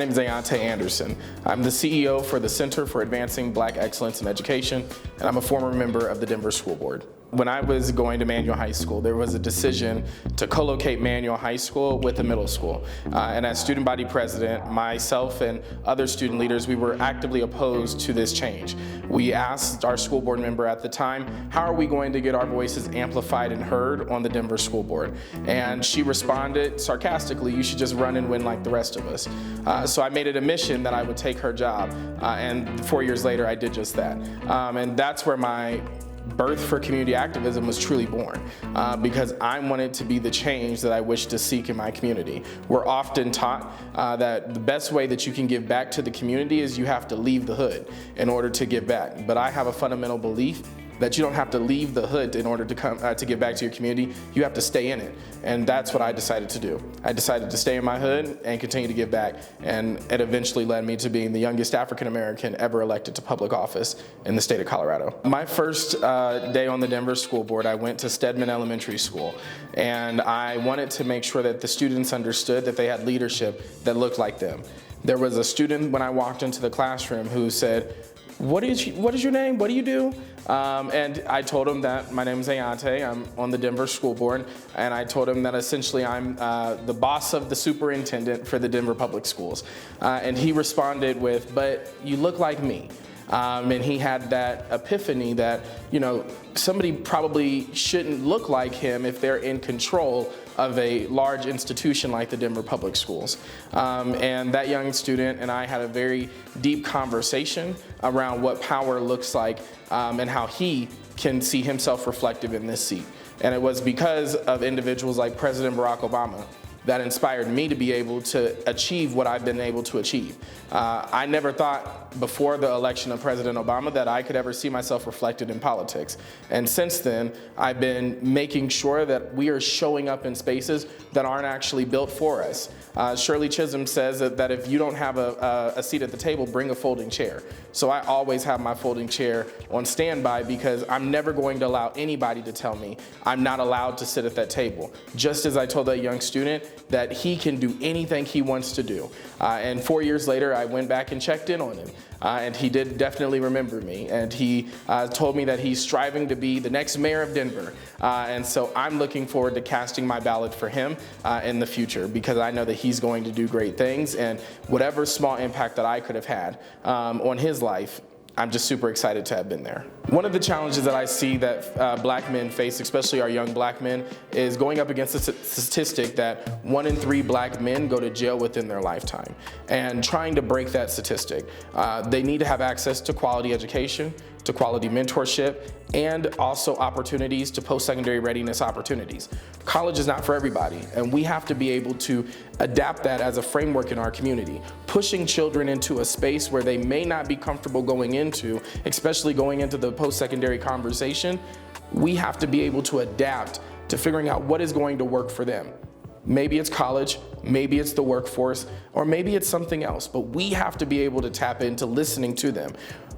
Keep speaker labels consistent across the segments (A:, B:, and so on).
A: My name is Auon'tai Anderson. I'm the CEO for the Center for Advancing Black Excellence in Education, and I'm a former member of the Denver School Board. When I was going to Manual High School, there was a decision to co-locate Manual High School with the middle school. And as student body president, myself and other student leaders, we were actively opposed to this change. We asked our school board member at the time, how are we going to get our voices amplified and heard on the Denver School Board? And she responded sarcastically, you should just run and win like the rest of us. So I made it a mission that I would take her job. And 4 years later, I did just that. And that's where my birth for community activism was truly born, because I wanted to be the change that I wish to seek in my community. We're often taught that the best way that you can give back to the community is you have to leave the hood in order to give back. But I have a fundamental belief that you don't have to leave the hood in order to come to give back to your community. You have to stay in it, and that's what I decided to do. I decided to stay in my hood and continue to give back, and it eventually led me to being the youngest African American ever elected to public office in the state of Colorado. My first day on the Denver School Board, I went to Stedman Elementary School, and I wanted to make sure that the students understood that they had leadership that looked like them. There was a student when I walked into the classroom who said, what is your name? What do you do? And I told him that my name is Auon'tai. I'm on the Denver School Board, and I told him that essentially I'm the boss of the superintendent for the Denver Public Schools. And he responded with, but you look like me. And he had that epiphany that, you know, somebody probably shouldn't look like him if they're in control of a large institution like the Denver Public Schools. And that young student and I had a very deep conversation around what power looks like and how he can see himself reflective in this seat. And it was because of individuals like President Barack Obama that inspired me to be able to achieve what I've been able to achieve. I never thought before the election of President Obama that I could ever see myself reflected in politics. And since then, I've been making sure that we are showing up in spaces that aren't actually built for us. Shirley Chisholm says that if you don't have a seat at the table, bring a folding chair. So I always have my folding chair on standby because I'm never going to allow anybody to tell me I'm not allowed to sit at that table. Just as I told that young student that he can do anything he wants to do. And 4 years later, I went back and checked in on him. And he did definitely remember me. And he told me that he's striving to be the next mayor of Denver. And so I'm looking forward to casting my ballot for him in the future, because I know that he's going to do great things. And whatever small impact that I could have had on his life, I'm just super excited to have been there. One of the challenges that I see that black men face, especially our young black men, is going up against the statistic that 1 in 3 black men go to jail within their lifetime. And trying to break that statistic, they need to have access to quality education, to quality mentorship, and also opportunities to post-secondary readiness opportunities. College is not for everybody, and we have to be able to adapt that as a framework in our community. Pushing children into a space where they may not be comfortable going into, especially going into the post-secondary conversation, we have to be able to adapt to figuring out what is going to work for them. Maybe it's college, maybe it's the workforce, or maybe it's something else, but we have to be able to tap into listening to them.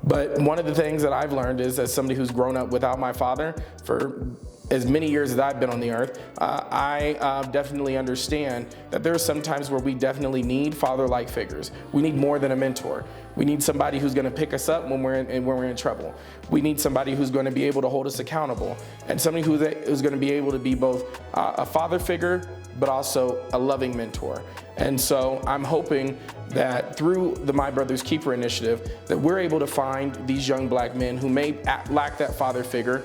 A: But one of the things that I've learned is, as somebody who's grown up without my father for as many years as I've been on the earth, I definitely understand that there are some times where we definitely need father-like figures. We need more than a mentor. We need somebody who's going to pick us up when we're in trouble. We need somebody who's going to be able to hold us accountable, and somebody who's going to be able to be both a father figure but also a loving mentor. And so I'm hoping that through the My Brother's Keeper initiative, that we're able to find these young black men who may lack that father figure,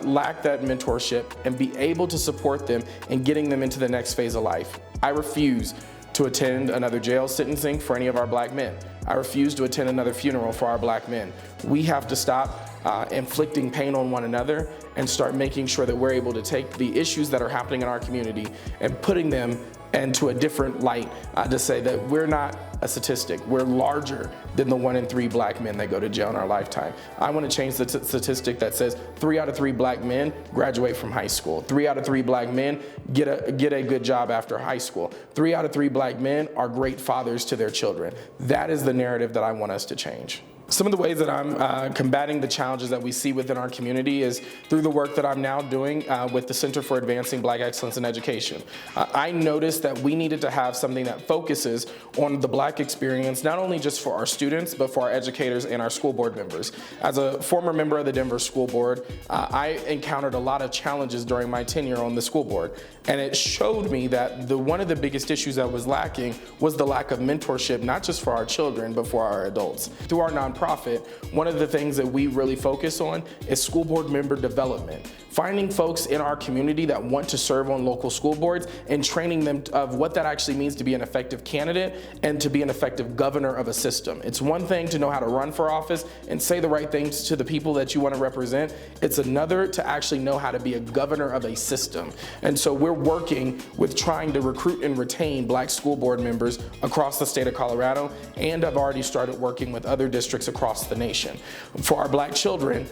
A: lack that mentorship, and be able to support them in getting them into the next phase of life. I refuse to attend another jail sentencing for any of our black men. I refuse to attend another funeral for our black men. We have to stop inflicting pain on one another and start making sure that we're able to take the issues that are happening in our community and putting them into a different light to say that we're not a statistic. We're larger than the 1 in 3 black men that go to jail in our lifetime. I want to change the statistic that says 3 out of 3 black men graduate from high school. 3 out of 3 black men get a good job after high school. 3 out of 3 black men are great fathers to their children. That is the narrative that I want us to change. Some of the ways that I'm combating the challenges that we see within our community is through the work that I'm now doing with the Center for Advancing Black Excellence in Education. I noticed that we needed to have something that focuses on the Black experience, not only just for our students, but for our educators and our school board members. As a former member of the Denver School Board, I encountered a lot of challenges during my tenure on the school board, and it showed me that one of the biggest issues that was lacking was the lack of mentorship, not just for our children, but for our adults. Through our nonprofit, one of the things that we really focus on is school board member development. Finding folks in our community that want to serve on local school boards and training them of what that actually means to be an effective candidate and to be an effective governor of a system. It's one thing to know how to run for office and say the right things to the people that you want to represent. It's another to actually know how to be a governor of a system. And so we're working with trying to recruit and retain Black school board members across the state of Colorado, and I've already started working with other districts across the nation. For our Black children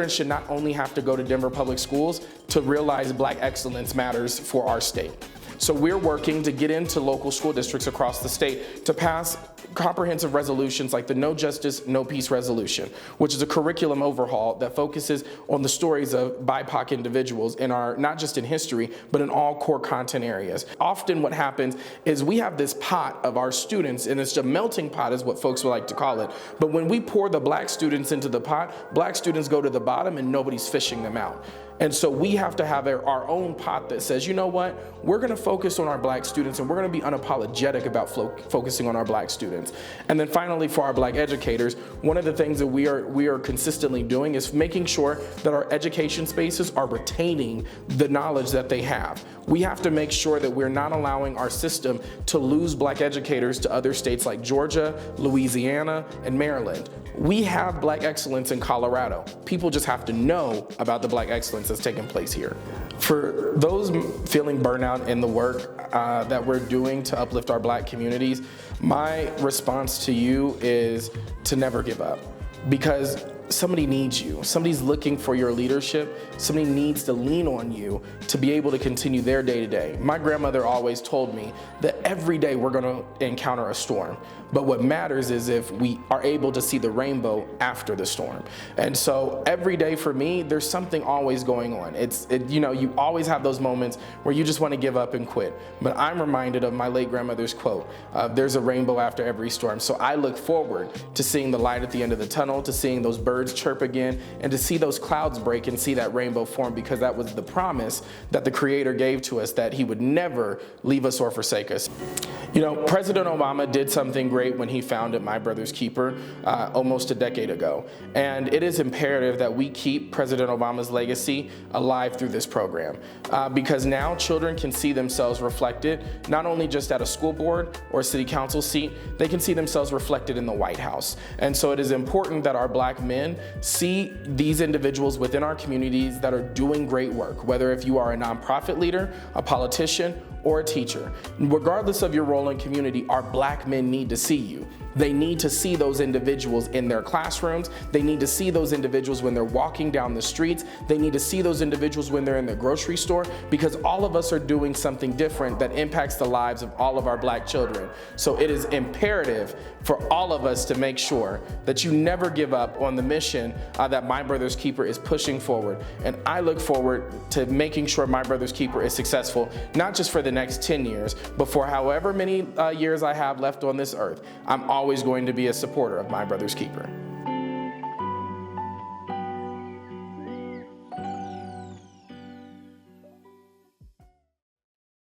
A: should not only have to go to Denver Public Schools to realize Black excellence matters for our state. So we're working to get into local school districts across the state to pass comprehensive resolutions like the No Justice, No Peace resolution, which is a curriculum overhaul that focuses on the stories of BIPOC individuals in our, not just in history, but in all core content areas. Often what happens is we have this pot of our students, and it's a melting pot is what folks would like to call it. But when we pour the Black students into the pot, Black students go to the bottom and nobody's fishing them out. And so we have to have our own pot that says, you know what, we're gonna focus on our Black students and we're gonna be unapologetic about focusing on our Black students. And then finally, for our Black educators, one of the things that we are consistently doing is making sure that our education spaces are retaining the knowledge that they have. We have to make sure that we're not allowing our system to lose Black educators to other states like Georgia, Louisiana, and Maryland. We have Black excellence in Colorado. People just have to know about the Black excellence that's taking place here. For those feeling burnout in the work that we're doing to uplift our Black communities, my response to you is to never give up, because somebody needs you. Somebody's looking for your leadership. Somebody needs to lean on you to be able to continue their day-to-day. My grandmother always told me that every day we're going to encounter a storm, but what matters is if we are able to see the rainbow after the storm. And so every day for me, there's something always going on. You always have those moments where you just want to give up and quit. But I'm reminded of my late grandmother's quote, there's a rainbow after every storm. So I look forward to seeing the light at the end of the tunnel, to seeing those birds chirp again, and to see those clouds break and see that rainbow form, because that was the promise that the Creator gave to us, that He would never leave us or forsake us. You know, President Obama did something great when he founded My Brother's Keeper almost a decade ago. And it is imperative that we keep President Obama's legacy alive through this program, because now children can see themselves reflected, not only just at a school board or a city council seat, they can see themselves reflected in the White House. And so it is important that our Black men see these individuals within our communities that are doing great work, whether if you are a nonprofit leader, a politician, or a teacher. Regardless of your role in community, our Black men need to see you. They need to see those individuals in their classrooms. They need to see those individuals when they're walking down the streets. They need to see those individuals when they're in the grocery store, because all of us are doing something different that impacts the lives of all of our Black children. So it is imperative for all of us to make sure that you never give up on the mission that My Brother's Keeper is pushing forward. And I look forward to making sure My Brother's Keeper is successful, not just for the next 10 years, but for however many years I have left on this earth. I'm always going to be a supporter of My Brother's Keeper.